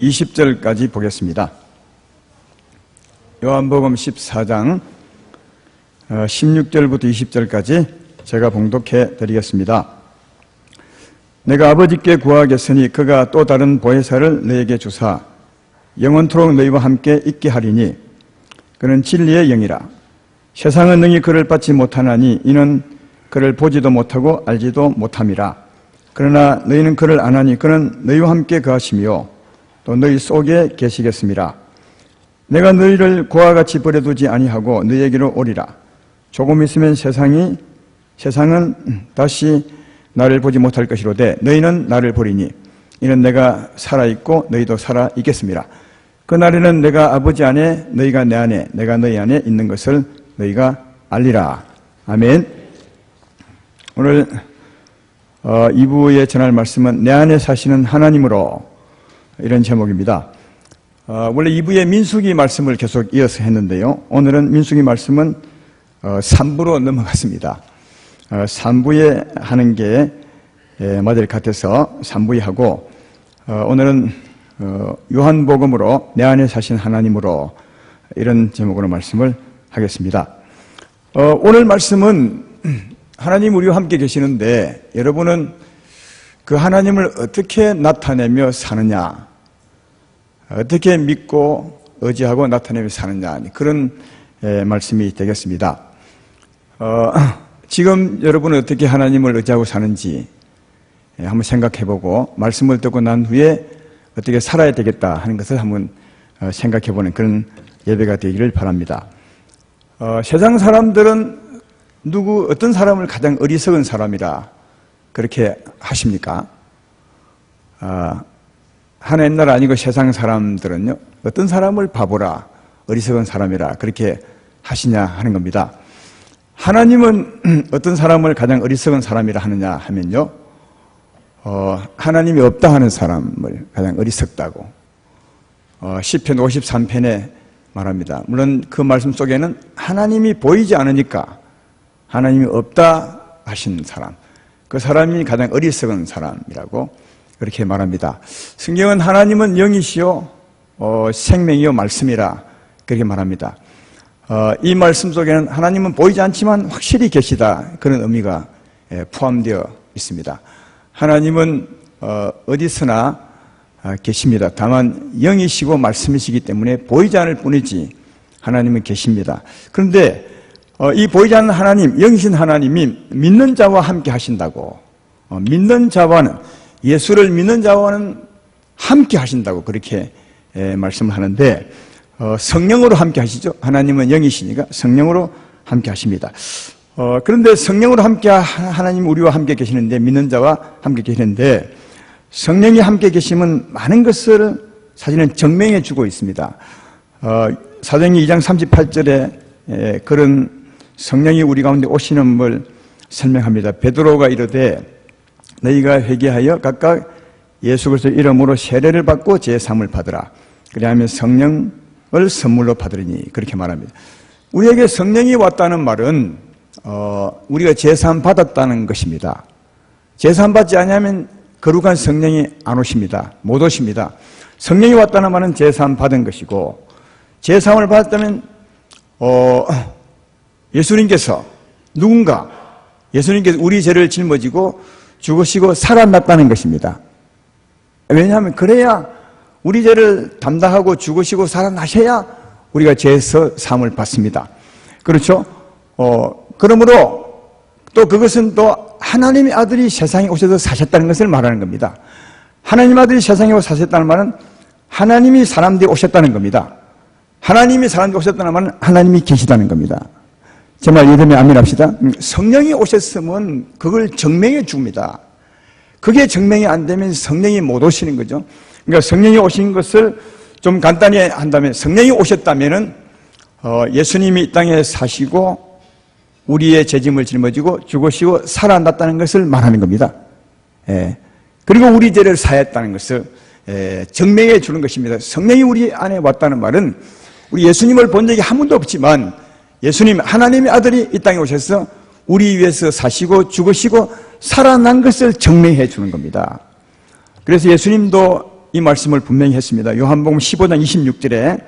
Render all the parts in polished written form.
20절까지 보겠습니다. 요한복음 14장 16절부터 20절까지 제가 봉독해 드리겠습니다. 내가 아버지께 구하겠으니 그가 또 다른 보혜사를 너에게 주사 영원토록 너희와 함께 있게 하리니 그는 진리의 영이라. 세상은 능히 그를 받지 못하나니 이는 그를 보지도 못하고 알지도 못함이라. 그러나 너희는 그를 아나니 그는 너희와 함께 거하시며 또 너희 속에 계시겠습니다. 내가 너희를 고와 같이 버려두지 아니하고 너희에게로 오리라. 조금 있으면 세상은 다시 나를 보지 못할 것이로되 너희는 나를 보리니 이는 내가 살아있고 너희도 살아있겠습니다. 그날에는 내가 아버지 안에 너희가 내 안에 내가 너희 안에 있는 것을 너희가 알리라. 아멘. 오늘 2부에 전할 말씀은 내 안에 사시는 하나님으로, 이런 제목입니다. 원래 2부에 민수기 말씀을 계속 이어서 했는데요, 오늘은 민수기 말씀은 3부로 넘어갔습니다. 3부에 하는 게 맞을 것 같아서 3부에 하고, 오늘은 요한복음으로 내 안에 사신 하나님으로, 이런 제목으로 말씀을 하겠습니다. 오늘 말씀은 하나님 우리와 함께 계시는데 여러분은 그 하나님을 어떻게 나타내며 사느냐, 어떻게 믿고 의지하고 나타내며 사느냐, 그런 말씀이 되겠습니다. 지금 여러분은 어떻게 하나님을 의지하고 사는지 한번 생각해보고 말씀을 듣고 난 후에 어떻게 살아야 되겠다 하는 것을 한번 생각해보는 그런 예배가 되기를 바랍니다. 세상 사람들은 어떤 사람을 가장 어리석은 사람이라 그렇게 하십니까? 하나의 나라 아니고 세상 사람들은요, 어떤 사람을 바보라, 어리석은 사람이라 그렇게 하시냐 하는 겁니다. 하나님은 어떤 사람을 가장 어리석은 사람이라 하느냐 하면요, 하나님이 없다 하는 사람을 가장 어리석다고 시편 53편에 말합니다. 물론 그 말씀 속에는 하나님이 보이지 않으니까 하나님이 없다 하신 사람, 그 사람이 가장 어리석은 사람이라고 그렇게 말합니다. 성경은 하나님은 영이시요 생명이요 말씀이라 그렇게 말합니다. 이 말씀 속에는 하나님은 보이지 않지만 확실히 계시다, 그런 의미가 포함되어 있습니다. 하나님은 어디서나 계십니다. 다만 영이시고 말씀이시기 때문에 보이지 않을 뿐이지 하나님은 계십니다. 그런데 이 보이지 않는 하나님, 영이신 하나님이 믿는 자와 함께 하신다고, 믿는 자와는, 예수를 믿는 자와는 함께 하신다고 그렇게 말씀을 하는데, 성령으로 함께 하시죠. 하나님은 영이시니까 성령으로 함께 하십니다. 그런데 성령으로 함께 하나님 우리와 함께 계시는데, 믿는 자와 함께 계시는데, 성령이 함께 계시면 많은 것을 사실은 증명해 주고 있습니다. 사도행전 2장 38절에 그런 성령이 우리 가운데 오시는 걸 설명합니다. 베드로가 이르되 너희가 회개하여 각각 예수 그리스도의 이름으로 세례를 받고 제3을 받으라. 그리하면 성령을 선물로 받으리니, 그렇게 말합니다. 우리에게 성령이 왔다는 말은 우리가 제3 받았다는 것입니다. 제3 받지 않으면 거룩한 성령이 안 오십니다. 못 오십니다. 성령이 왔다는 말은 제3 받은 것이고, 제3을 받았다면 예수님께서 우리 죄를 짊어지고 죽으시고 살아났다는 것입니다. 왜냐하면 그래야 우리 죄를 담당하고 죽으시고 살아나셔야 우리가 죄에서 사함을 받습니다. 그렇죠? 그러므로 또 그것은 또 하나님의 아들이 세상에 오셔서 사셨다는 것을 말하는 겁니다. 하나님 아들이 세상에 오셔서 사셨다는 말은 하나님이 사람들이 오셨다는 겁니다. 하나님이 사람들이 오셨다는 말은 하나님이 계시다는 겁니다. 제 말 이해되면 아멘 합시다. 성령이 오셨으면 그걸 증명해 줍니다. 그게 증명이 안 되면 성령이 못 오시는 거죠. 그러니까 성령이 오신 것을 좀 간단히 한다면, 성령이 오셨다면은 예수님이 이 땅에 사시고 우리의 죄짐을 짊어지고 죽으시고 살아났다는 것을 말하는 겁니다. 그리고 우리 죄를 사했다는 것을 증명해 주는 것입니다. 성령이 우리 안에 왔다는 말은 우리 예수님을 본 적이 한 번도 없지만 예수님, 하나님의 아들이 이 땅에 오셔서 우리 위해서 사시고 죽으시고 살아난 것을 증명해 주는 겁니다. 그래서 예수님도 이 말씀을 분명히 했습니다. 요한복음 15장 26절에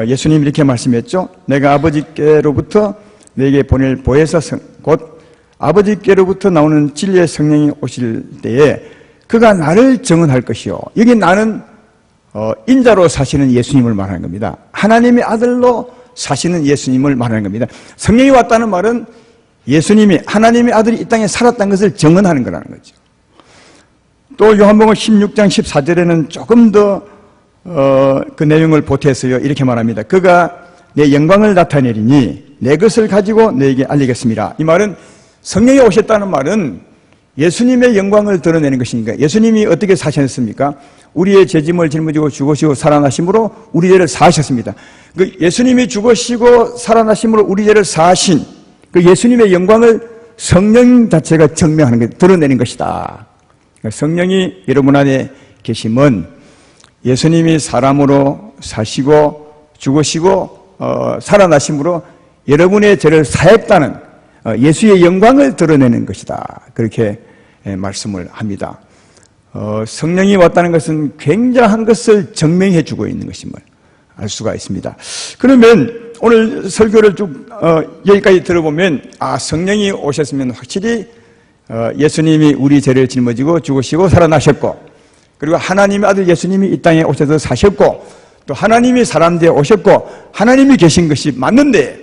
예수님이 이렇게 말씀했죠. 내가 아버지께로부터 내게 보낼 보혜사 곧 아버지께로부터 나오는 진리의 성령이 오실 때에 그가 나를 증언할 것이요. 여기 나는 인자로 사시는 예수님을 말하는 겁니다. 하나님의 아들로 사시는 예수님을 말하는 겁니다. 성령이 왔다는 말은 예수님이 하나님의 아들이 이 땅에 살았다는 것을 증언하는 거라는 거죠. 또 요한복음 16장 14절에는 조금 더 그 내용을 보태서요 이렇게 말합니다. 그가 내 영광을 나타내리니 내 것을 가지고 너에게 알리겠습니다. 이 말은 성령이 오셨다는 말은 예수님의 영광을 드러내는 것이니까. 예수님이 어떻게 사셨습니까? 우리의 죄짐을 짊어지고 죽으시고 살아나심으로 우리 죄를 사하셨습니다. 그 예수님이 죽으시고 살아나심으로 우리 죄를 사하신 그 예수님의 영광을 성령 자체가 증명하는 것, 드러내는 것이다. 성령이 여러분 안에 계시면 예수님이 사람으로 사시고 죽으시고 살아나심으로 여러분의 죄를 사했다는 예수의 영광을 드러내는 것이다. 그렇게 말씀을 합니다. 성령이 왔다는 것은 굉장한 것을 증명해 주고 있는 것임을 알 수가 있습니다. 그러면 오늘 설교를 쭉 여기까지 들어보면 성령이 오셨으면 확실히 예수님이 우리 죄를 짊어지고 죽으시고 살아나셨고, 그리고 하나님의 아들 예수님이 이 땅에 오셔서 사셨고, 또 하나님이 사람 되어 오셨고 하나님이 계신 것이 맞는데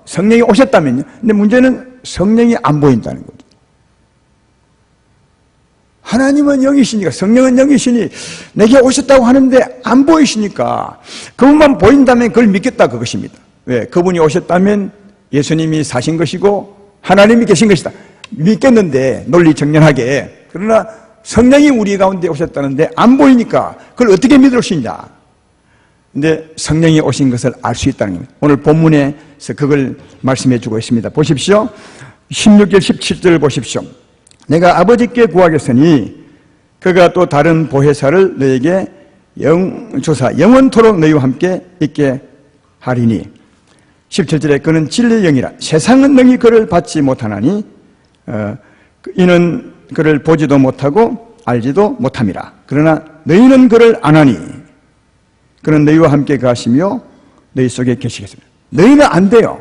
성령이 오셨다면요. 근데 문제는 성령이 안 보인다는 거죠. 하나님은 영이시니까, 성령은 영이시니 내게 오셨다고 하는데 안 보이시니까 그분만 보인다면 그걸 믿겠다 그것입니다. 왜? 그분이 오셨다면 예수님이 사신 것이고 하나님이 계신 것이다 믿겠는데, 논리 정연하게. 그러나 성령이 우리 가운데 오셨다는데 안 보이니까 그걸 어떻게 믿을 수 있냐. 근데 성령이 오신 것을 알 수 있다는 겁니다. 오늘 본문에서 그걸 말씀해 주고 있습니다. 보십시오. 16절 17절을 보십시오. 내가 아버지께 구하겠으니 그가 또 다른 보혜사를 너에게 영원토록 너희와 함께 있게 하리니. 17절에 그는 진리의 영이라 세상은 능히 그를 받지 못하나니 이는 그를 보지도 못하고 알지도 못함이라. 그러나 너희는 그를 아나니 그는 너희와 함께 가시며 너희 속에 계시겠습니다. 너희는 안 돼요.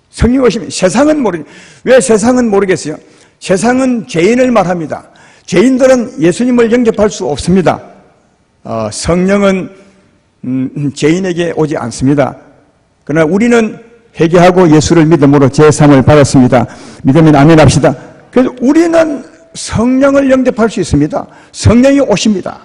성령 오시면 세상은 모르. 왜 세상은 모르겠어요? 세상은 죄인을 말합니다. 죄인들은 예수님을 영접할 수 없습니다. 성령은 죄인에게 오지 않습니다. 그러나 우리는 회개하고 예수를 믿음으로 죄사함을 받았습니다. 믿으면 아멘 합시다. 그래서 우리는 성령을 영접할 수 있습니다. 성령이 오십니다.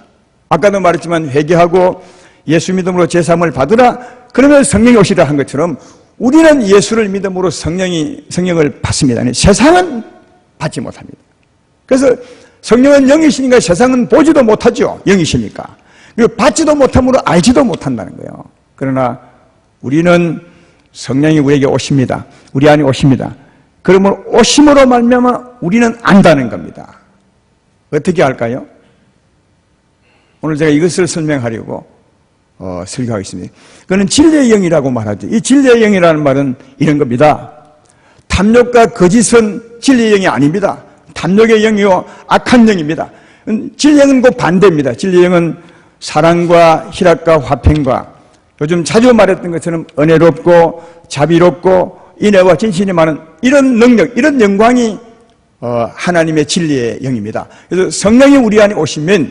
아까도 말했지만 회개하고 예수 믿음으로 죄사함을 받으라, 그러면 성령이 오시라 한 것처럼 우리는 예수를 믿음으로 성령을 받습니다. 세상은 받지 못합니다. 그래서 성령은 영이시니까 세상은 보지도 못하죠. 영이시니까. 그리고 받지도 못함으로 알지도 못한다는 거예요. 그러나 우리는 성령이 우리에게 오십니다. 우리 안에 오십니다. 그러므로 오심으로 말미암아 우리는 안다는 겁니다. 어떻게 알까요? 오늘 제가 이것을 설명하려고 설교하겠습니다. 그는 진리의 영이라고 말하죠. 이 진리의 영이라는 말은 이런 겁니다. 탐욕과 거짓은 진리의 영이 아닙니다. 탐욕의 영이요 악한 영입니다. 진리의 영은 그 반대입니다. 진리의 영은 사랑과 희락과 화평과 요즘 자주 말했던 것처럼 은혜롭고 자비롭고 인애와 진실이 많은 이런 능력, 이런 영광이 하나님의 진리의 영입니다. 그래서 성령이 우리 안에 오시면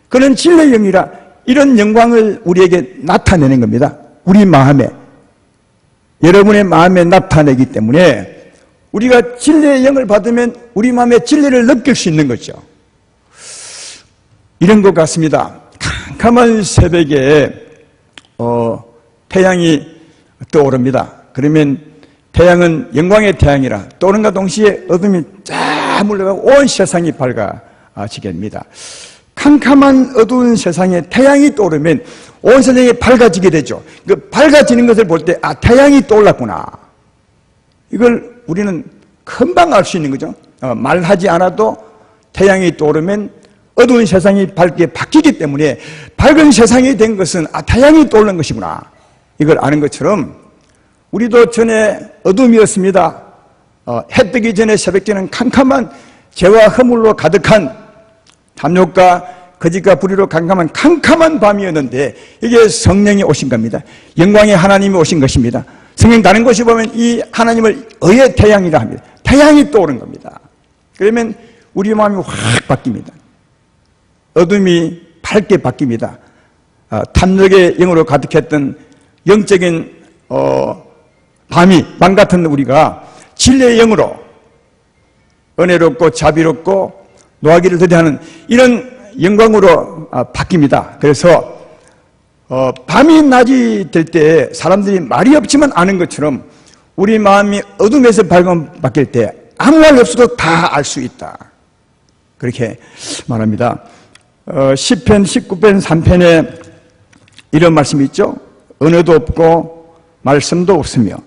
그는 진리의 영이라 이런 영광을 우리에게 나타내는 겁니다. 우리 마음에, 여러분의 마음에 나타내기 때문에 우리가 진리의 영을 받으면 우리 마음에 진리를 느낄 수 있는 거죠. 이런 것 같습니다. 캄캄한 새벽에 태양이 떠오릅니다. 그러면 태양은 영광의 태양이라 떠오른과 동시에 어둠이 쫙 물러가고 온 세상이 밝아지게 됩니다. 캄캄한 어두운 세상에 태양이 떠오르면 온 세상이 밝아지게 되죠. 그 밝아지는 것을 볼 때 태양이 떠올랐구나. 이걸 우리는 금방 알 수 있는 거죠. 말하지 않아도 태양이 떠오르면 어두운 세상이 밝게 바뀌기 때문에 밝은 세상이 된 것은 태양이 떠오른 것이구나. 이걸 아는 것처럼 우리도 전에 어둠이었습니다. 해 뜨기 전에 새벽에는 캄캄한 죄와 허물로 가득한 탐욕과 거짓과 불의로 캄캄한 캄캄한 밤이었는데 이게 성령이 오신 겁니다. 영광의 하나님이 오신 것입니다. 성경 다른 곳에 보면 이 하나님을 의의 태양이라 합니다. 태양이 떠오른 겁니다. 그러면 우리 마음이 확 바뀝니다. 어둠이 밝게 바뀝니다. 탐욕의 영으로 가득했던 영적인 밤 같은 우리가 진리의 영으로 은혜롭고 자비롭고 노하기를 더디하는 이런 영광으로 바뀝니다. 그래서 밤이 낮이 될 때 사람들이 말이 없지만 아는 것처럼 우리 마음이 어둠에서 밝음 바뀔 때 아무 말 없어도 다 알 수 있다. 그렇게 말합니다. 시편 19편 3편에 이런 말씀이 있죠. 언어도 없고 말씀도 없으며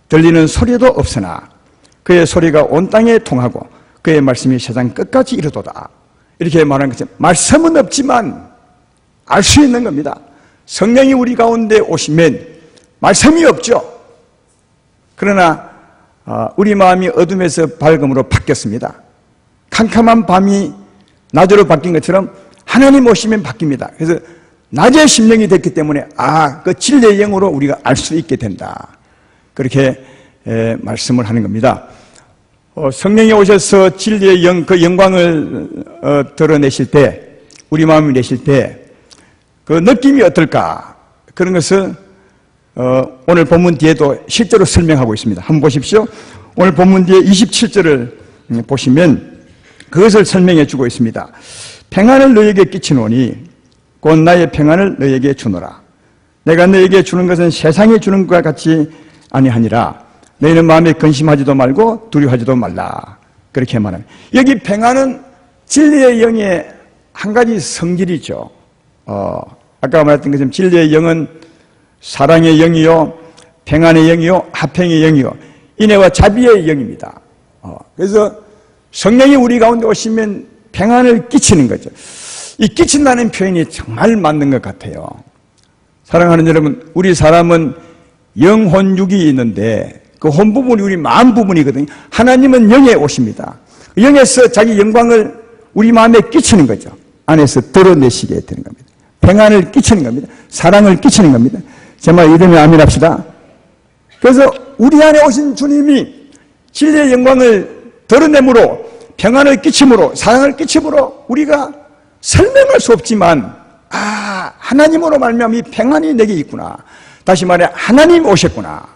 들리는 소리도 없으나 그의 소리가 온 땅에 통하고 그의 말씀이 세상 끝까지 이르도다. 이렇게 말하는 것처럼 말씀은 없지만 알 수 있는 겁니다. 성령이 우리 가운데 오시면 말씀이 없죠. 그러나 우리 마음이 어둠에서 밝음으로 바뀌었습니다. 캄캄한 밤이 낮으로 바뀐 것처럼 하나님 오시면 바뀝니다. 그래서 낮의 심령이 됐기 때문에 그 진리의 영으로 우리가 알 수 있게 된다. 그렇게 말씀을 하는 겁니다. 성령이 오셔서 진리의 영, 그 영광을 드러내실 때, 우리 마음을 내실 때 그 느낌이 어떨까? 그런 것을 오늘 본문 뒤에도 실제로 설명하고 있습니다. 한번 보십시오. 오늘 본문 뒤에 27절을 보시면 그것을 설명해 주고 있습니다. 평안을 너에게 끼치노니 곧 나의 평안을 너에게 주노라. 내가 너에게 주는 것은 세상에 주는 것과 같이 아니하니라. 너희는 마음에 근심하지도 말고 두려워하지도 말라. 그렇게 말합니다. 여기 평안은 진리의 영의 한 가지 성질이죠. 아까 말했던 것처럼 진리의 영은 사랑의 영이요, 평안의 영이요, 화평의 영이요, 인애와 자비의 영입니다. 그래서 성령이 우리 가운데 오시면 평안을 끼치는 거죠. 이 끼친다는 표현이 정말 맞는 것 같아요. 사랑하는 여러분, 우리 사람은 영혼 육이 있는데 그 혼 부분이 우리 마음 부분이거든요. 하나님은 영에 오십니다. 영에서 자기 영광을 우리 마음에 끼치는 거죠. 안에서 드러내시게 되는 겁니다. 평안을 끼치는 겁니다. 사랑을 끼치는 겁니다. 제 말 이름에 아멘 합시다. 그래서 우리 안에 오신 주님이 진리의 영광을 드러내므로 평안을 끼침으로 사랑을 끼침으로 우리가 설명할 수 없지만 하나님으로 말미암아 이 평안이 내게 있구나. 다시 말해 하나님 오셨구나.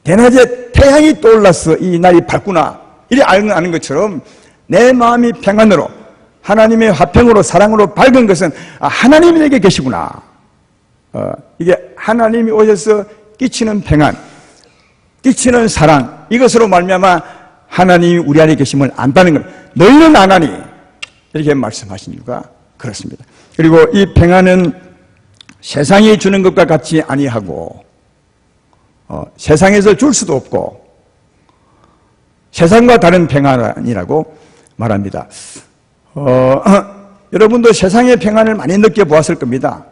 대낮에 태양이 떠올랐어. 이 날이 밝구나. 이래 아는 것처럼 내 마음이 평안으로 하나님의 화평으로 사랑으로 밝은 것은 하나님이 내게 계시구나. 이게 하나님이 오셔서 끼치는 평안, 끼치는 사랑, 이것으로 말미암아 하나님이 우리 안에 계심을 안다는 것. 너희는 안 하니 이렇게 말씀하신 이유가 그렇습니다. 그리고 이 평안은 세상이 주는 것과 같이 아니하고 세상에서 줄 수도 없고 세상과 다른 평안이라고 말합니다. 여러분도 세상의 평안을 많이 느껴보았을 겁니다.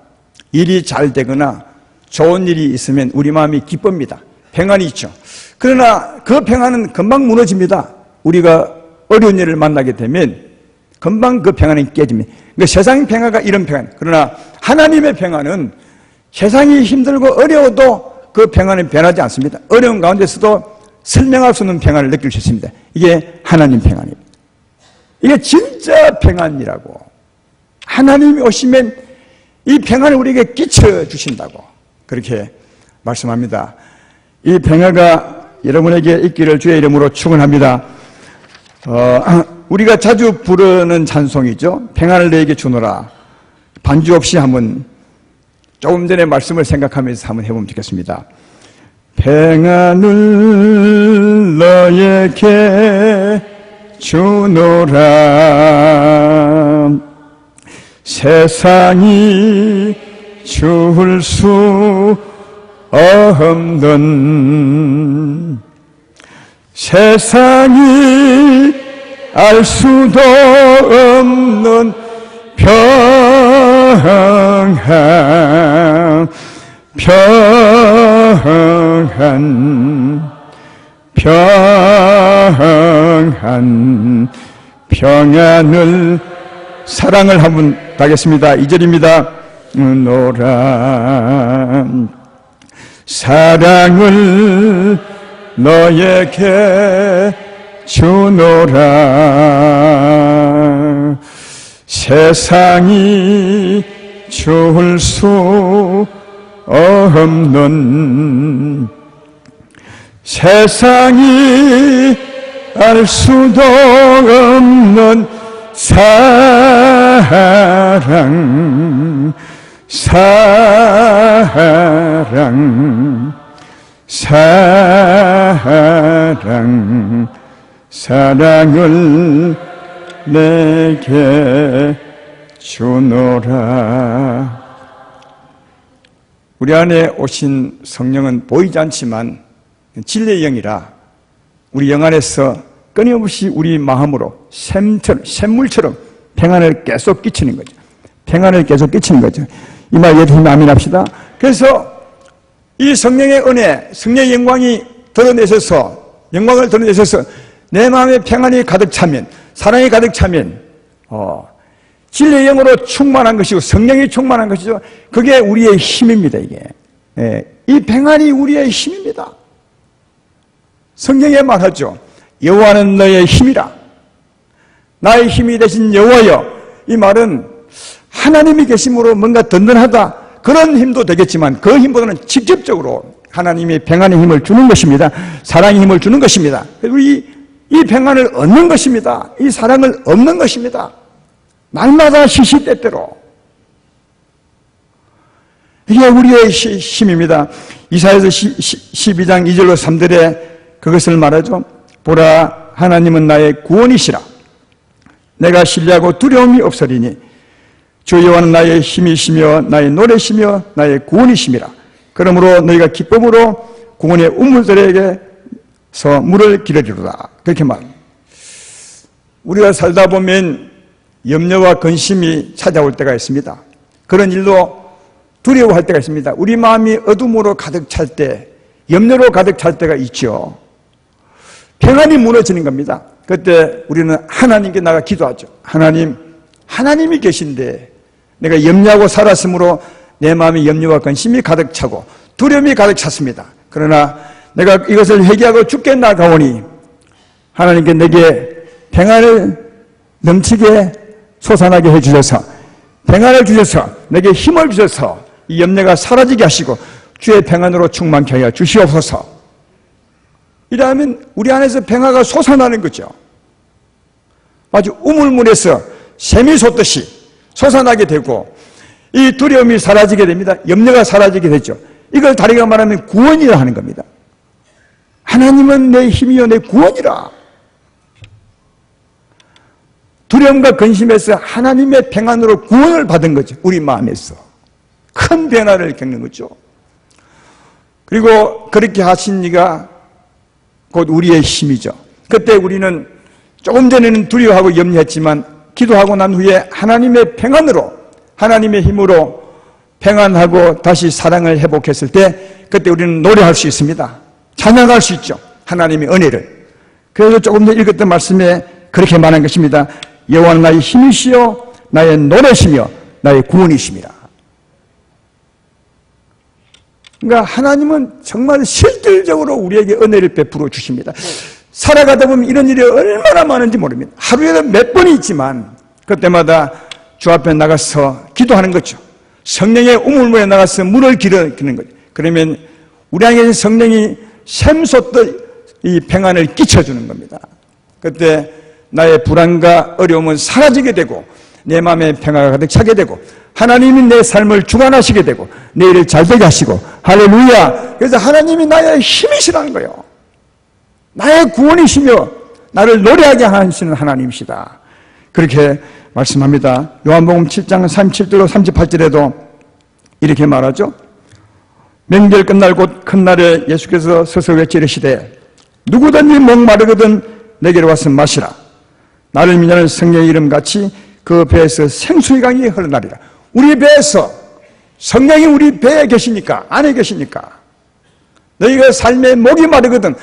일이 잘 되거나 좋은 일이 있으면 우리 마음이 기쁩니다. 평안이 있죠. 그러나 그 평안은 금방 무너집니다. 우리가 어려운 일을 만나게 되면 금방 그 평안이 깨집니다. 그러니까 세상 평화가 이런 평안. 그러나 하나님의 평안은 세상이 힘들고 어려워도 그 평안은 변하지 않습니다. 어려운 가운데서도 설명할 수 없는 평안을 느낄 수 있습니다. 이게 하나님 평안입니다. 이게 진짜 평안이라고. 하나님이 오시면 이 평안을 우리에게 끼쳐 주신다고 그렇게 말씀합니다. 이 평화가 여러분에게 있기를 주의 이름으로 축원합니다. 우리가 자주 부르는 찬송이죠. 평안을 너에게 주노라. 반주 없이 한번 조금 전에 말씀을 생각하면서 한번 해보면 좋겠습니다. 평안을 너에게 주노라. 세상이 줄 수 없는 세상이 알 수도 없는 평안 평안을 사랑을 한번 하겠습니다. 2절입니다. 노란 사랑을 너에게 주노라. 세상이 줄 수 없는, 세상이 알 수도 없는 사랑, 사랑, 사랑, 사랑을 내게 주노라. 우리 안에 오신 성령은 보이지 않지만 진리의 영이라 우리 영 안에서 끊임없이 우리 마음으로 샘물처럼 평안을 계속 끼치는 거죠. 평안을 계속 끼치는 거죠. 이 말 예수님 아멘 합시다. 그래서 이 성령의 은혜, 성령의 영광이 드러내셔서, 영광을 드러내셔서 내 마음에 평안이 가득 차면, 사랑이 가득 차면 진리의 영으로 충만한 것이고 성령이 충만한 것이죠. 그게 우리의 힘입니다. 이게 이 평안이 우리의 힘입니다. 성경에 말하죠. 여호와는 너의 힘이라. 나의 힘이 되신 여호와여. 이 말은 하나님이 계심으로 뭔가 든든하다, 그런 힘도 되겠지만 그 힘보다는 직접적으로 하나님이 평안의 힘을 주는 것입니다. 사랑의 힘을 주는 것입니다. 그리고 이 평안을 얻는 것입니다. 이 사랑을 얻는 것입니다. 날마다 시시때때로. 이게 우리의 힘입니다. 이사야서 12장 2절로 3절에 그것을 말하죠. 보라, 하나님은 나의 구원이시라. 내가 신뢰하고 두려움이 없으리니 주 여호와는 나의 힘이시며 나의 노래시며 나의 구원이심이라. 그러므로 너희가 기쁨으로 구원의 우물들에게서 물을 기르리로다. 그렇게 말합니다. 우리가 살다 보면 염려와 근심이 찾아올 때가 있습니다. 그런 일로 두려워할 때가 있습니다. 우리 마음이 어둠으로 가득 찰 때, 염려로 가득 찰 때가 있죠. 평안이 무너지는 겁니다. 그때 우리는 하나님께 나가 기도하죠. 하나님이 계신데 내가 염려하고 살았으므로 내 마음에 염려와 근심이 가득 차고 두려움이 가득 찼습니다. 그러나 내가 이것을 회개하고 주께 나가오니 하나님께 내게 평안을 넘치게 솟아나게 해주셔서, 평안을 주셔서 내게 힘을 주셔서 이 염려가 사라지게 하시고 주의 평안으로 충만케 하여 주시옵소서. 이러면 우리 안에서 평화가 솟아나는 거죠. 아주 우물물에서 샘이 솟듯이 솟아나게 되고 이 두려움이 사라지게 됩니다. 염려가 사라지게 되죠. 이걸 다르게 말하면 구원이라 하는 겁니다. 하나님은 내 힘이요 내 구원이라. 두려움과 근심에서 하나님의 평안으로 구원을 받은 거죠. 우리 마음에서 큰 변화를 겪는 거죠. 그리고 그렇게 하신 이가 곧 우리의 힘이죠. 그때 우리는 조금 전에는 두려워하고 염려했지만 기도하고 난 후에 하나님의 평안으로, 하나님의 힘으로 평안하고 다시 사랑을 회복했을 때 그때 우리는 노래할 수 있습니다. 찬양할 수 있죠. 하나님의 은혜를. 그래서 조금 전에 읽었던 말씀에 그렇게 말한 것입니다. 여호와는 나의 힘이시요 나의 노래시며 나의 구원이십니다. 그러니까 하나님은 정말 실질적으로 우리에게 은혜를 베풀어 주십니다. 살아가다 보면 이런 일이 얼마나 많은지 모릅니다. 하루에도 몇 번이 있지만 그때마다 주 앞에 나가서 기도하는 거죠. 성령의 우물물에 나가서 물을 기르는 거죠. 그러면 우리 안에 성령이 샘솟듯 이 평안을 끼쳐주는 겁니다. 그때 나의 불안과 어려움은 사라지게 되고 내 마음에 평화가 가득 차게 되고 하나님이 내 삶을 주관하시게 되고 내 일을 잘되게 하시고 할렐루야. 그래서 하나님이 나의 힘이시라는 거예요. 나의 구원이시며 나를 노래하게 하시는 하나님이시다. 그렇게 말씀합니다. 요한복음 7장 37절로 38절에도 이렇게 말하죠. 명절 끝날 곧 큰 날에 예수께서 서서 외치시되 누구든지 목마르거든 내게로 와서 마시라. 나를 믿는 성령의 이름같이 그 배에서 생수의 강이 흘러나리라. 우리 배에서 성령이 우리 배에 계시니까, 안에 계시니까 너희가 삶에 목이 마르거든,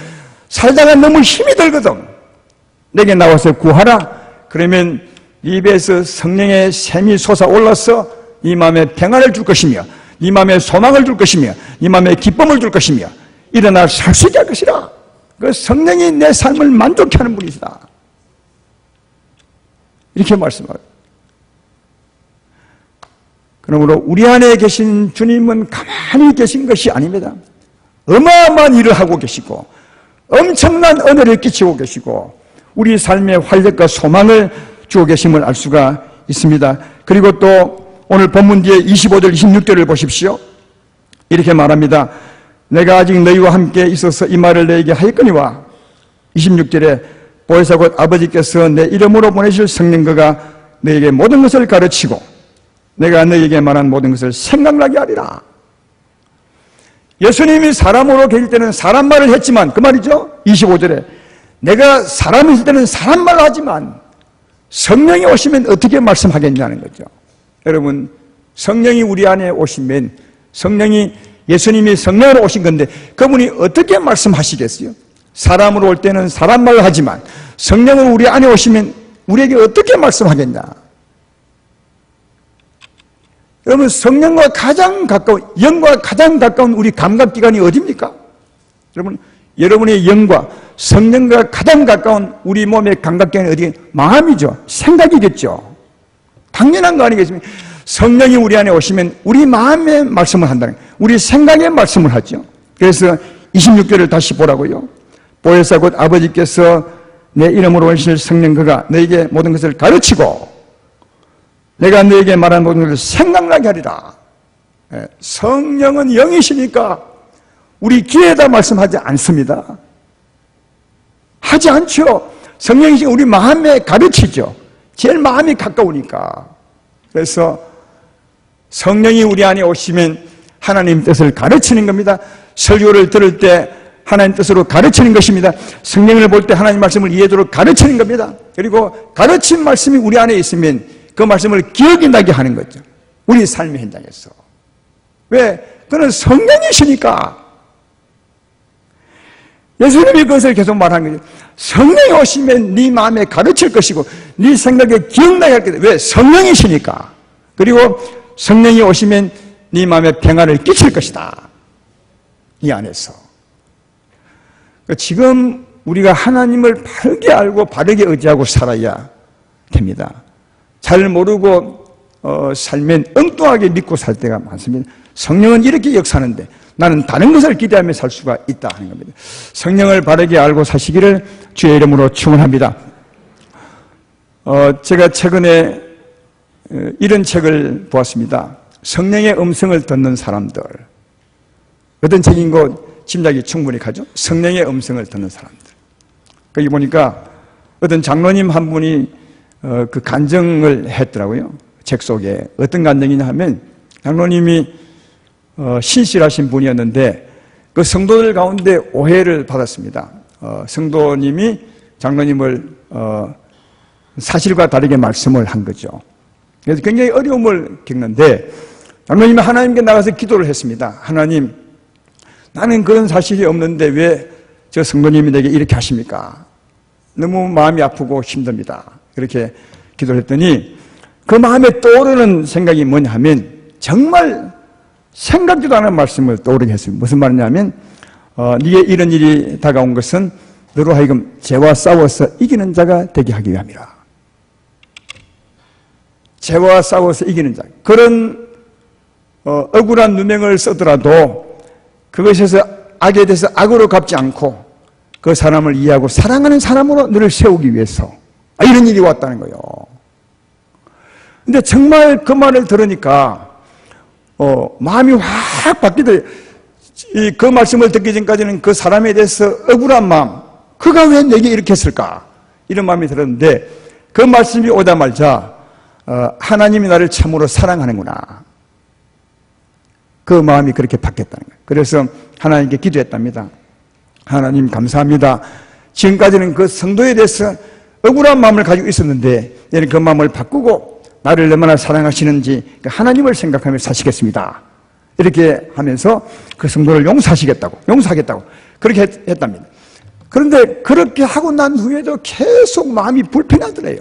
살다가 너무 힘이 들거든 내게 나와서 구하라. 그러면 입에서 성령의 샘이 솟아올라서 네 마음에 평안을 줄 것이며 네 마음에 소망을 줄 것이며 네 마음에 기쁨을 줄 것이며 일어나 살 수 있게 할 것이라. 그 성령이 내 삶을 만족케 하는 분이시다. 이렇게 말씀하고, 그러므로 우리 안에 계신 주님은 가만히 계신 것이 아닙니다. 어마어마한 일을 하고 계시고 엄청난 은혜를 끼치고 계시고 우리 삶의 활력과 소망을 주고 계심을 알 수가 있습니다. 그리고 또 오늘 본문 뒤에 25절 26절을 보십시오. 이렇게 말합니다. 내가 아직 너희와 함께 있어서 이 말을 너희에게 하였거니와 26절에 보혜사 곧 아버지께서 내 이름으로 보내실 성령께가 너희에게 모든 것을 가르치고 내가 너희에게 말한 모든 것을 생각나게 하리라. 예수님이 사람으로 계실 때는 사람 말을 했지만 그 말이죠. 25절에 내가 사람이 있을 때는 사람 말을 하지만 성령이 오시면 어떻게 말씀하겠냐는 거죠. 여러분, 성령이 우리 안에 오시면 성령이 예수님이 성령으로 오신 건데 그분이 어떻게 말씀하시겠어요? 사람으로 올 때는 사람 말을 하지만 성령으로 우리 안에 오시면 우리에게 어떻게 말씀하겠냐? 여러분, 성령과 가장 가까운, 영과 가장 가까운 우리 감각기관이 어디입니까? 여러분, 여러분의 영과 성령과 가장 가까운 우리 몸의 감각기관이 어디? 마음이죠. 생각이겠죠. 당연한 거 아니겠습니까? 성령이 우리 안에 오시면 우리 마음의 말씀을 한다는 거예요. 우리 생각의 말씀을 하죠. 그래서 26절을 다시 보라고요. 보혜사 곧 아버지께서 내 이름으로 오실 성령께가 너에게 모든 것을 가르치고 내가 너에게 말한 모든 것을 생각나게 하리라. 성령은 영이시니까 우리 귀에다 말씀하지 않습니다. 하지 않죠. 성령이 우리 마음에 가르치죠. 제일 마음이 가까우니까. 그래서 성령이 우리 안에 오시면 하나님 뜻을 가르치는 겁니다. 설교를 들을 때 하나님 뜻으로 가르치는 것입니다. 성령을 볼 때 하나님 말씀을 이해도록 가르치는 겁니다. 그리고 가르친 말씀이 우리 안에 있으면 그 말씀을 기억이 나게 하는 거죠. 우리 삶의 현장에서. 왜? 그는 성령이시니까. 예수님이 그것을 계속 말하는 거죠. 성령이 오시면 네 마음에 가르칠 것이고 네 생각에 기억나게 할 거다. 왜? 성령이시니까. 그리고 성령이 오시면 네 마음에 평안을 끼칠 것이다. 이 안에서. 지금 우리가 하나님을 바르게 알고 바르게 의지하고 살아야 됩니다. 잘 모르고 살면 엉뚱하게 믿고 살 때가 많습니다. 성령은 이렇게 역사하는데 나는 다른 것을 기대하며 살 수가 있다 하는 겁니다. 성령을 바르게 알고 사시기를 주의 이름으로 축원합니다. 제가 최근에 이런 책을 보았습니다. 성령의 음성을 듣는 사람들. 어떤 책인 것 짐작이 충분히 가죠. 성령의 음성을 듣는 사람들. 거기 보니까 어떤 장로님 한 분이 그 간증을 했더라고요. 책 속에. 어떤 간증이냐 하면 장로님이 신실하신 분이었는데 그 성도들 가운데 오해를 받았습니다. 성도님이 장로님을 사실과 다르게 말씀을 한 거죠. 그래서 굉장히 어려움을 겪는데 장로님이 하나님께 나가서 기도를 했습니다. 하나님, 나는 그런 사실이 없는데 왜 저 성도님이 내게 이렇게 하십니까? 너무 마음이 아프고 힘듭니다. 그렇게 기도를 했더니 그 마음에 떠오르는 생각이 뭐냐 하면 정말 생각지도 않은 말씀을 떠오르게 했습니다. 무슨 말이냐면 네게 이런 일이 다가온 것은 너로 하여금 죄와 싸워서 이기는 자가 되게 하기 위함이라. 죄와 싸워서 이기는 자. 그런 억울한 누명을 쓰더라도 그것에서 악에 대해서 악으로 갚지 않고 그 사람을 이해하고 사랑하는 사람으로 너를 세우기 위해서 이런 일이 왔다는 거예요. 근데 정말 그 말을 들으니까 마음이 확 바뀌더래요. 그 말씀을 듣기 전까지는 그 사람에 대해서 억울한 마음, 그가 왜 내게 이렇게 했을까? 이런 마음이 들었는데 그 말씀이 오자마자 하나님이 나를 참으로 사랑하는구나. 그 마음이 그렇게 바뀌었다는 거예요. 그래서 하나님께 기도했답니다. 하나님 감사합니다. 지금까지는 그 성도에 대해서 억울한 마음을 가지고 있었는데 이제는 그 마음을 바꾸고 나를 얼마나 사랑하시는지 하나님을 생각하며 사시겠습니다. 이렇게 하면서 그 성도를 용서하겠다고 그렇게 했답니다. 그런데 그렇게 하고 난 후에도 계속 마음이 불편하더래요.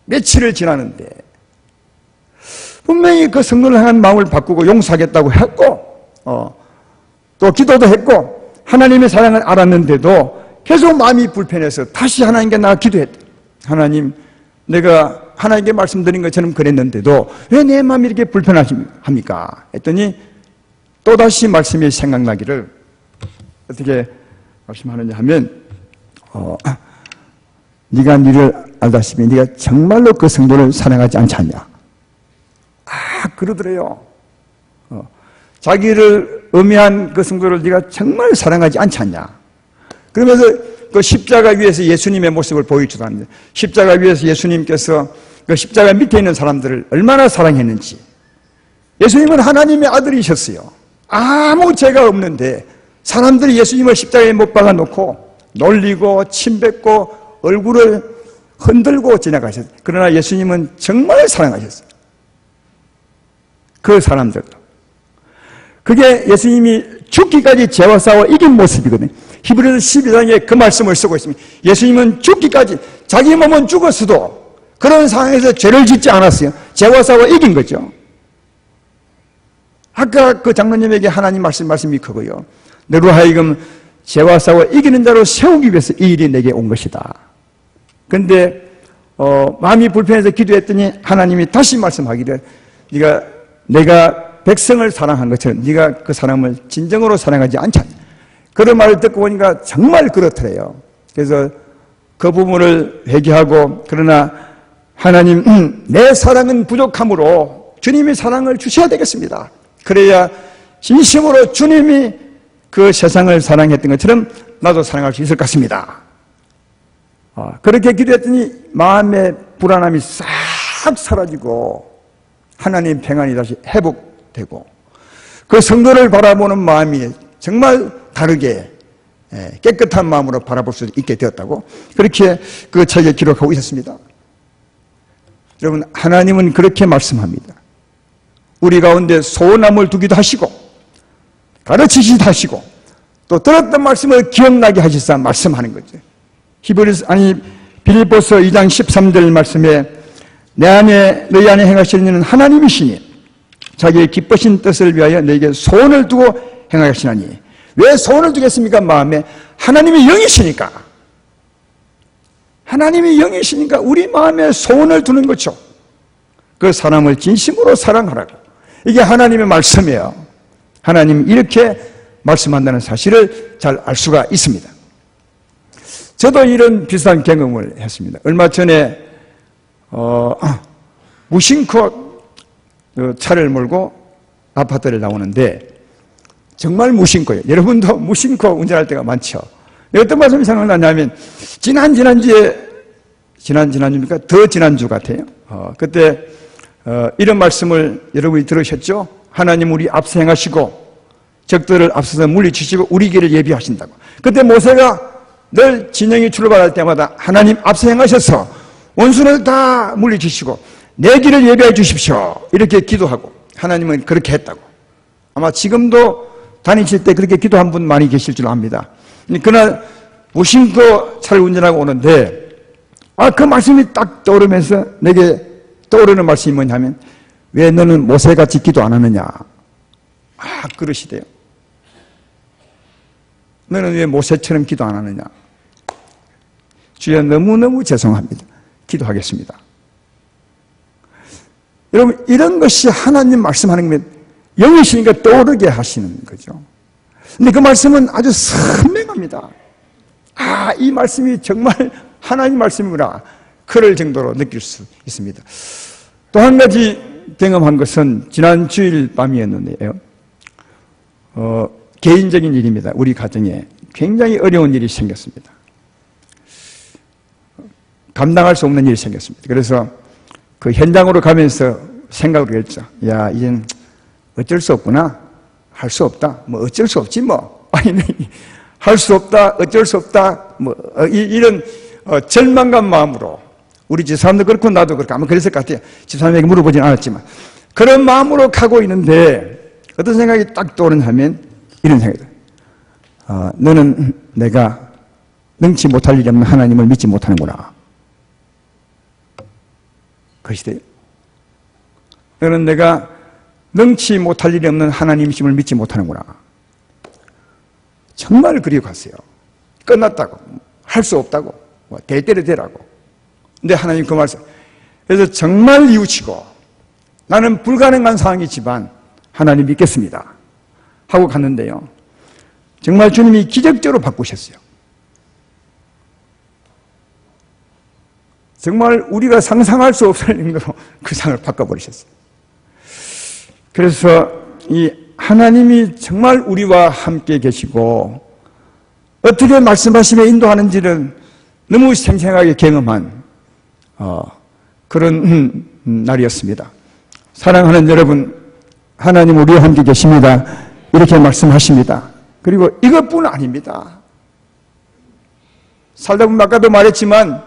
며칠을 지나는데 분명히 그 성도를 향한 마음을 바꾸고 용서하겠다고 했고 또 기도도 했고 하나님의 사랑을 알았는데도 계속 마음이 불편해서 다시 하나님께 나가 기도했다. 하나님, 내가 하나님께 말씀드린 것처럼 그랬는데도 왜 내 마음이 이렇게 불편합니까? 했더니 또다시 말씀이 생각나기를 어떻게 말씀하느냐 하면 네가 니를 알다시피 네가 정말로 그 성도를 사랑하지 않지 않냐. 그러더래요. 자기를 음해한 그 성도를 네가 정말 사랑하지 않지 않냐. 그러면서 그 십자가 위에서 예수님의 모습을 보여주도 하는데 십자가 위에서 예수님께서 그 십자가 밑에 있는 사람들을 얼마나 사랑했는지. 예수님은 하나님의 아들이셨어요. 아무 죄가 없는데 사람들이 예수님을 십자가에 못 박아놓고 놀리고 침뱉고 얼굴을 흔들고 지나가셨어요. 그러나 예수님은 정말 사랑하셨어요. 그 사람들도. 그게 예수님이 죽기까지 죄와 싸워 이긴 모습이거든요. 히브리서 12장에 그 말씀을 쓰고 있습니다. 예수님은 죽기까지 자기 몸은 죽었어도 그런 상황에서 죄를 짓지 않았어요. 죄와 싸워 이긴 거죠. 아까 그 장로님에게 하나님 말씀이 크고요. 너로 하여금 죄와 싸워 이기는 자로 세우기 위해서 이 일이 내게 온 것이다. 그런데 마음이 불편해서 기도했더니 하나님이 다시 말씀하기를 내가 백성을 사랑한 것처럼 네가 그 사람을 진정으로 사랑하지 않지 않냐. 그런 말을 듣고 보니까 정말 그렇더래요. 그래서 그 부분을 회개하고 그러나 하나님 내 사랑은 부족하므로 주님이 사랑을 주셔야 되겠습니다. 그래야 진심으로 주님이 그 세상을 사랑했던 것처럼 나도 사랑할 수 있을 것 같습니다. 그렇게 기도했더니 마음의 불안함이 싹 사라지고 하나님 평안이 다시 회복되고 그 성도를 바라보는 마음이 정말 다르게 깨끗한 마음으로 바라볼 수 있게 되었다고 그렇게 그 책에 기록하고 있었습니다. 여러분, 하나님은 그렇게 말씀합니다. 우리 가운데 소원함을 두기도 하시고 가르치시기도 하시고 또 들었던 말씀을 기억나게 하시사 말씀하는 거죠. 빌립보서 2장 13절 말씀에 너희 안에 행하시는 하나님이시니 자기의 기쁘신 뜻을 위하여 너에게 소원을 두고 행하시나니. 왜 소원을 두겠습니까? 마음에 하나님이 영이시니까. 하나님이 영이시니까 우리 마음에 소원을 두는 거죠. 그 사람을 진심으로 사랑하라고. 이게 하나님의 말씀이에요. 하나님이 이렇게 말씀한다는 사실을 잘 알 수가 있습니다. 저도 이런 비슷한 경험을 했습니다. 얼마 전에 무심코 차를 몰고 아파트를 나오는데 정말 무심코예요. 여러분도 무심코 운전할 때가 많죠. 어떤 말씀이 생각나냐면 지난주입니까? 더 지난주 같아요. 그때 이런 말씀을 여러분이 들으셨죠? 하나님 우리 앞서 행하시고 적들을 앞서서 물리치시고 우리 길을 예비하신다고. 그때 모세가 늘 진영이 출발할 때마다 하나님 앞서 행하셔서 원수를 다 물리치시고 내 길을 예비해 주십시오. 이렇게 기도하고 하나님은 그렇게 했다고. 아마 지금도 다니실 때 그렇게 기도한 분 많이 계실 줄 압니다. 그날 무심코 차를 운전하고 오는데 그 말씀이 딱 떠오르면서 내게 떠오르는 말씀이 뭐냐면 왜 너는 모세같이 기도 안 하느냐. 그러시대요. 너는 왜 모세처럼 기도 안 하느냐. 주여 너무너무 죄송합니다. 기도하겠습니다. 여러분, 이런 것이 하나님 말씀하는 게 영이시니까 떠오르게 하시는 거죠. 근데 그 말씀은 아주 선명합니다. 이 말씀이 정말 하나님 말씀이구나. 그럴 정도로 느낄 수 있습니다. 또 한 가지 경험한 것은 지난 주일 밤이었는데요. 개인적인 일입니다. 우리 가정에 굉장히 어려운 일이 생겼습니다. 감당할 수 없는 일이 생겼습니다. 그래서 그 현장으로 가면서 생각을 했죠. 야, 이젠 어쩔 수 없구나. 할 수 없다. 뭐 어쩔 수 없지 뭐. 할 수 없다. 어쩔 수 없다. 뭐 이런 절망감 마음으로 우리 집사람도 그렇고 나도 그렇고 아마 그랬을 것 같아요. 집사람에게 물어보진 않았지만 그런 마음으로 가고 있는데 어떤 생각이 딱 떠오르냐면 이런 생각이 들어요. 너는 내가 능치 못할 일이 없는 하나님을 믿지 못하는구나. 것이래요. 너는 내가 능치 못할 일이 없는 하나님이심을 믿지 못하는구나. 정말 그리고 갔어요. 끝났다고. 할 수 없다고. 대대로 되라고. 근데 하나님 그 말씀. 그래서 정말 뉘우치고 나는 불가능한 상황이지만 하나님 믿겠습니다 하고 갔는데요. 정말 주님이 기적적으로 바꾸셨어요. 정말 우리가 상상할 수 없을 정도로 그 상을 바꿔버리셨어요. 그래서 이 하나님이 정말 우리와 함께 계시고 어떻게 말씀하시며 인도하는지를 너무 생생하게 경험한 그런 날이었습니다. 사랑하는 여러분, 하나님 우리와 함께 계십니다. 이렇게 말씀하십니다. 그리고 이것뿐 아닙니다. 살다 보면 아까도 말했지만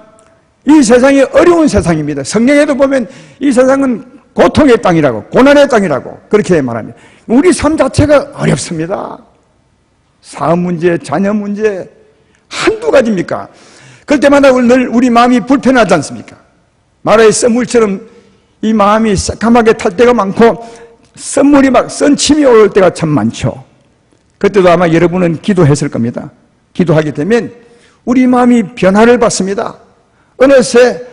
이 세상이 어려운 세상입니다. 성경에도 보면 이 세상은 고통의 땅이라고, 고난의 땅이라고 그렇게 말합니다. 우리 삶 자체가 어렵습니다. 사업 문제, 자녀 문제 한두 가지입니까? 그럴 때마다 늘 우리 마음이 불편하지 않습니까? 마라의 썰물처럼 이 마음이 새까맣게 탈 때가 많고 썰물이 막 썬침이 올 때가 참 많죠. 그때도 아마 여러분은 기도했을 겁니다. 기도하게 되면 우리 마음이 변화를 받습니다. 어느새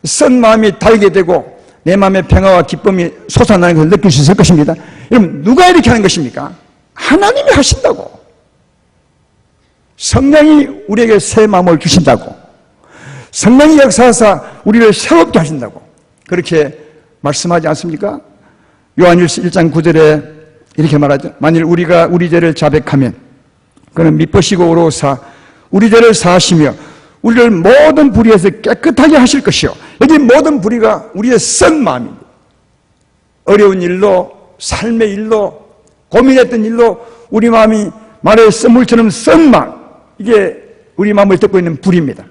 썬 마음이 달게 되고 내 마음의 평화와 기쁨이 솟아나는 것을 느낄 수 있을 것입니다. 여러분, 누가 이렇게 하는 것입니까? 하나님이 하신다고. 성령이 우리에게 새 마음을 주신다고. 성령이 역사하사 우리를 새롭게 하신다고. 그렇게 말씀하지 않습니까? 요한일서 1장 9절에 이렇게 말하죠. 만일 우리가 우리 죄를 자백하면 그는 미쁘시고 의로우사 우리 죄를 사하시며 우리를 모든 불의에서 깨끗하게 하실 것이요. 여기 모든 불의가 우리의 썬 마음입니다. 어려운 일로, 삶의 일로, 고민했던 일로 우리 마음이 말의 썬물처럼 썬 마음, 이게 우리 마음을 덮고 있는 불입니다.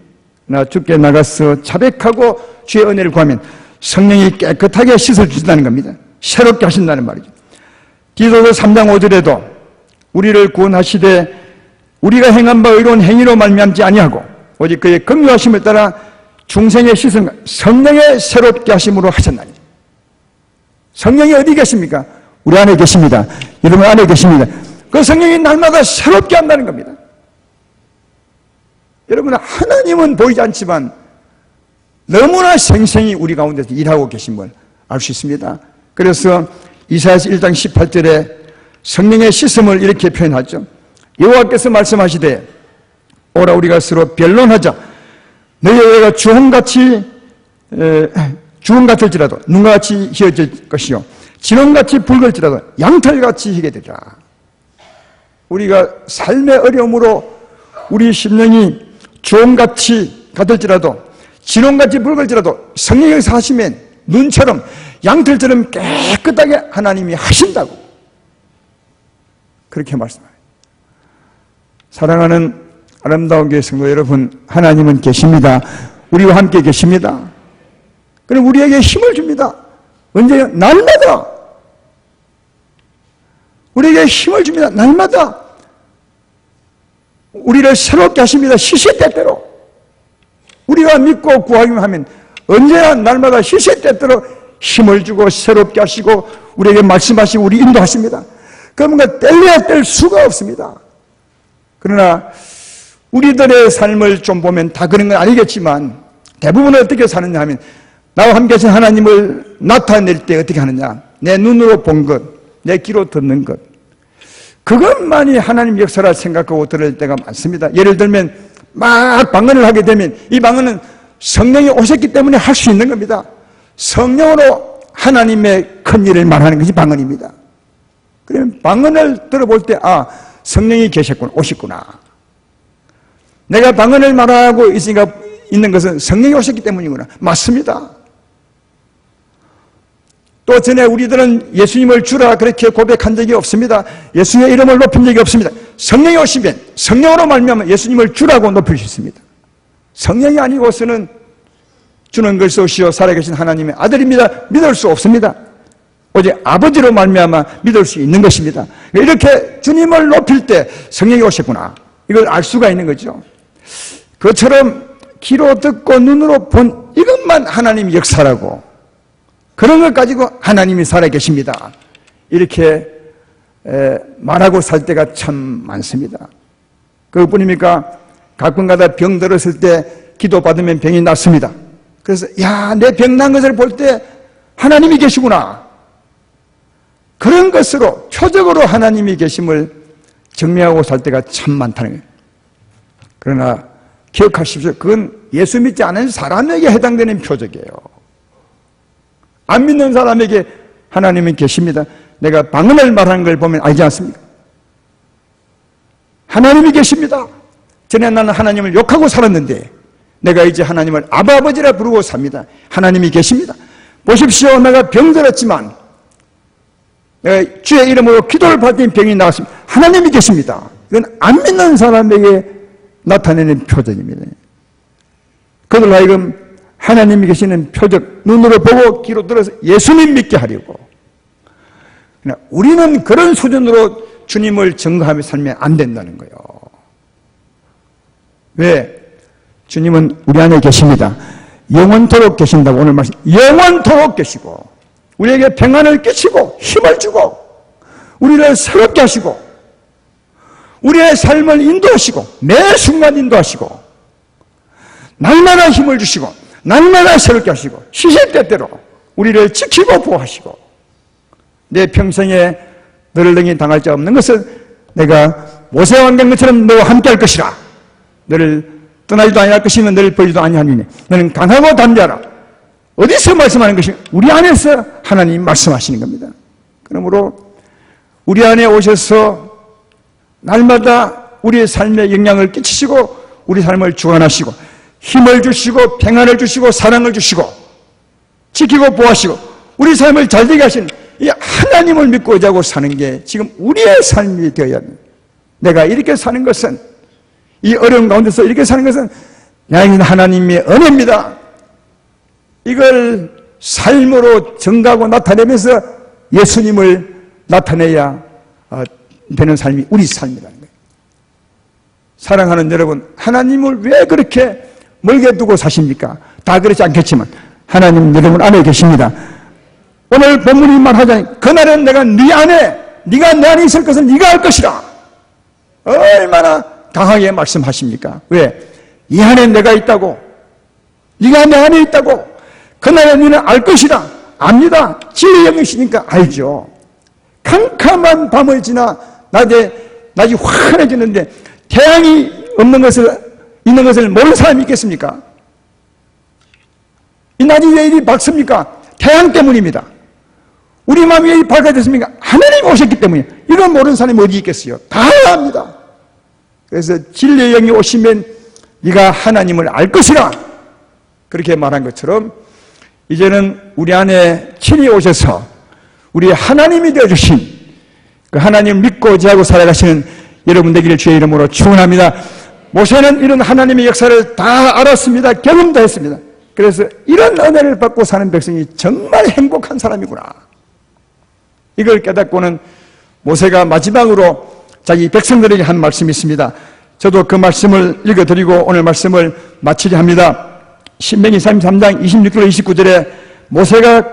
나 주께 나가서 자백하고 주의 은혜를 구하면 성령이 깨끗하게 씻어주신다는 겁니다. 새롭게 하신다는 말이죠. 디도서 3장 5절에도 우리를 구원하시되 우리가 행한 바 의로운 행위로 말미암지 아니하고 오직 그의 긍휼하심을 따라 중생의 씻음 성령의 새롭게 하심으로 하셨나니. 성령이 어디 계십니까? 우리 안에 계십니다. 여러분 안에 계십니다. 그 성령이 날마다 새롭게 한다는 겁니다. 여러분, 하나님은 보이지 않지만 너무나 생생히 우리 가운데서 일하고 계신 걸 알 수 있습니다. 그래서 이사야서 1장 18절에 성령의 씻음을 이렇게 표현하죠. 여호와께서 말씀하시되 오라 우리가 서로 변론하자. 너희 여호와가 주홍 같을지라도 눈과 같이 희어질 것이요 진홍같이 붉을지라도 양털같이 희게 되리라. 우리가 삶의 어려움으로 우리 심령이 주홍같이 같을지라도 진홍같이 붉을지라도 성령이 사시면 눈처럼 양털처럼 깨끗하게 하나님이 하신다고 그렇게 말씀합니다. 사랑하는 아름다운 교회 성도 여러분, 하나님은 계십니다. 우리와 함께 계십니다. 그럼 우리에게 힘을 줍니다. 언제요? 날마다 우리에게 힘을 줍니다. 날마다 우리를 새롭게 하십니다. 시시때때로 우리가 믿고 구하기만 하면 언제나 날마다 시시때때로 힘을 주고 새롭게 하시고 우리에게 말씀하시고 우리 인도하십니다. 그러면 뗄래야 뗄 수가 없습니다. 그러나 우리들의 삶을 좀 보면 다 그런 건 아니겠지만 대부분은 어떻게 사느냐 하면 나와 함께 하신 하나님을 나타낼 때 어떻게 하느냐, 내 눈으로 본 것, 내 귀로 듣는 것, 그것만이 하나님 역사라 생각하고 들을 때가 많습니다. 예를 들면 막 방언을 하게 되면 이 방언은 성령이 오셨기 때문에 할 수 있는 겁니다. 성령으로 하나님의 큰 일을 말하는 것이 방언입니다. 그러면 방언을 들어볼 때 성령이 계셨구나, 오셨구나. 내가 방언을 말하고 있는 것은 성령이 오셨기 때문이구나. 맞습니다. 또 전에 우리들은 예수님을 주라 그렇게 고백한 적이 없습니다. 예수님의 이름을 높인 적이 없습니다. 성령이 오시면 성령으로 말미암아 예수님을 주라고 높일 수 있습니다. 성령이 아니고서는 주는 그리스도시요 살아계신 하나님의 아들입니다. 믿을 수 없습니다. 오직 아버지로 말미암아 믿을 수 있는 것입니다. 이렇게 주님을 높일 때 성령이 오셨구나, 이걸 알 수가 있는 거죠. 그처럼 귀로 듣고 눈으로 본 이것만 하나님의 역사라고 그런 것 가지고 하나님이 살아계십니다. 이렇게 말하고 살 때가 참 많습니다. 그것뿐입니까? 가끔가다 병 들었을 때 기도받으면 병이 낫습니다. 그래서 야, 내 병 난 것을 볼 때 하나님이 계시구나. 그런 것으로 표적으로 하나님이 계심을 증명하고 살 때가 참 많다는 거예요. 그러나 기억하십시오. 그건 예수 믿지 않은 사람에게 해당되는 표적이에요. 안 믿는 사람에게 하나님은 계십니다. 내가 방언을 말하는 걸 보면 알지 않습니까? 하나님이 계십니다. 전에 나는 하나님을 욕하고 살았는데 내가 이제 하나님을 아버지라 부르고 삽니다. 하나님이 계십니다. 보십시오. 내가 병들었지만 내가 주의 이름으로 기도를 받더니 병이 나왔습니다. 하나님이 계십니다. 이건 안 믿는 사람에게 나타내는 표적입니다. 그들 하여금 하나님이 계시는 표적, 눈으로 보고 귀로 들어서 예수님 믿게 하려고. 그러나 우리는 그런 수준으로 주님을 증거하며 살면 안 된다는 거예요. 왜? 주님은 우리 안에 계십니다. 영원토록 계신다고 오늘 말씀. 영원토록 계시고 우리에게 평안을 끼치고 힘을 주고 우리를 새롭게 하시고 우리의 삶을 인도하시고 매 순간 인도하시고 날마다 힘을 주시고 날마다 새롭게 하시고 시시때때로 우리를 지키고 보호하시고 내 평생에 너를 능히 당할 자 없는 것은 내가 모세와 함께한 것처럼 너와 함께할 것이라. 너를 떠나지도 아니할 것이면 너를 버리지도 아니하니 너는 강하고 담대하라. 어디서 말씀하는 것이? 우리 안에서 하나님 말씀하시는 겁니다. 그러므로 우리 안에 오셔서 날마다 우리의 삶에 영향을 끼치시고 우리 삶을 주관하시고 힘을 주시고 평안을 주시고 사랑을 주시고 지키고 보호하시고 우리 삶을 잘되게 하시는 이 하나님을 믿고 의지하고 사는 게 지금 우리의 삶이 되어야 합니다. 내가 이렇게 사는 것은 이 어려운 가운데서 이렇게 사는 것은 나에게는 하나님의 은혜입니다. 이걸 삶으로 증가하고 나타내면서 예수님을 나타내야 되는 삶이 우리 삶이라는 거예요. 사랑하는 여러분, 하나님을 왜 그렇게 멀게 두고 사십니까? 다 그렇지 않겠지만 하나님 여러분 안에 계십니다. 오늘 본문이 말하자니 그날은 내가 네 안에 네가 내 안에 있을 것을 네가 알 것이라. 얼마나 강하게 말씀하십니까? 왜? 이 안에 내가 있다고, 네가 내 안에 있다고, 그날에 너는 알 것이라. 압니다. 진리의 영이시니까 알죠. 캄캄한 밤을 지나 낮이 환해지는데 태양이 있는 것을 모르는 사람이 있겠습니까? 이 낮이 왜 이리 밝습니까? 태양 때문입니다. 우리 마음이 왜 이리 밝아졌습니까? 하나님이 오셨기 때문이에요. 이걸 모르는 사람이 어디 있겠어요? 다 압니다. 그래서 진리의 영이 오시면 네가 하나님을 알 것이라 그렇게 말한 것처럼 이제는 우리 안에 친히 오셔서 우리 하나님이 되어주신 그 하나님을 믿고 의지하고 살아가시는 여러분 되기를 주의 이름으로 축원합니다. 모세는 이런 하나님의 역사를 다 알았습니다. 경험도 했습니다. 그래서 이런 은혜를 받고 사는 백성이 정말 행복한 사람이구나. 이걸 깨닫고는 모세가 마지막으로 자기 백성들에게 한 말씀이 있습니다. 저도 그 말씀을 읽어드리고 오늘 말씀을 마치려 합니다. 신명기 33장 26절 29절에 모세가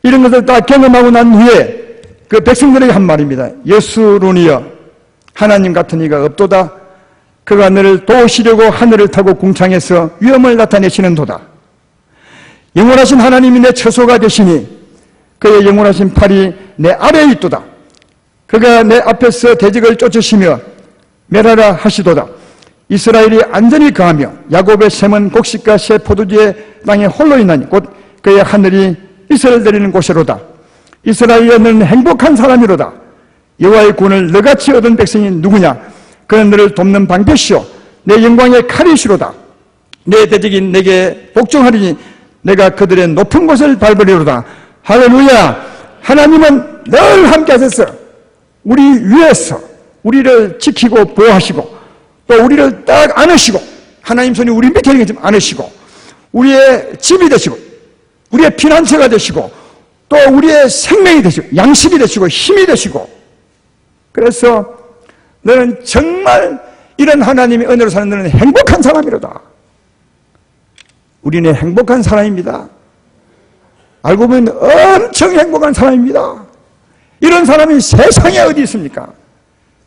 이런 것을 다 경험하고 난 후에 그 백성들에게 한 말입니다. 예수론이여 하나님 같은 이가 없도다. 그가 너를 도우시려고 하늘을 타고 궁창에서 위엄을 나타내시는 도다. 영원하신 하나님이 내 처소가 되시니 그의 영원하신 팔이 내 아래에 있도다. 그가 내 앞에서 대적을 쫓으시며 멸하라 하시도다. 이스라엘이 안전히 거하며 야곱의 샘은 곡식과 새 포도주의 땅에 홀로 있나니 곧 그의 하늘이 이슬을 내리는 곳이로다. 이스라엘이여 너는 행복한 사람이로다. 여호와의 구원을 너같이 얻은 백성이 누구냐? 그는 너를 돕는 방패시오 내 영광의 칼이시로다. 내 대적이 내게 복종하리니 내가 그들의 높은 곳을 밟으리로다. 할렐루야. 하나님은 늘 함께 하셔서 우리 위에서 우리를 지키고 보호하시고 또 우리를 딱 안으시고 하나님 손이 우리 밑에 있는 좀 안으시고 우리의 집이 되시고 우리의 피난처가 되시고 또 우리의 생명이 되시고 양식이 되시고 힘이 되시고 그래서 너는 정말 이런 하나님의 은혜로 사는 너는 행복한 사람이로다. 우리는 행복한 사람입니다. 알고 보면 엄청 행복한 사람입니다. 이런 사람이 세상에 어디 있습니까?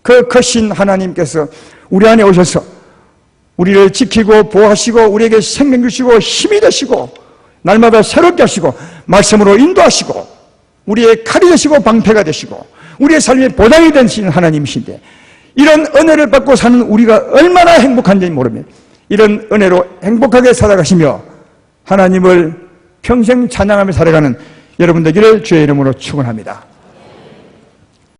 그 크신 하나님께서 우리 안에 오셔서 우리를 지키고 보호하시고 우리에게 생명 주시고 힘이 되시고 날마다 새롭게 하시고 말씀으로 인도하시고 우리의 칼이 되시고 방패가 되시고 우리의 삶의 보장이 되시는 하나님이신데, 이런 은혜를 받고 사는 우리가 얼마나 행복한지 모릅니다. 이런 은혜로 행복하게 살아가시며 하나님을 평생 찬양하며 살아가는 여러분 되기를 주의 이름으로 축원합니다.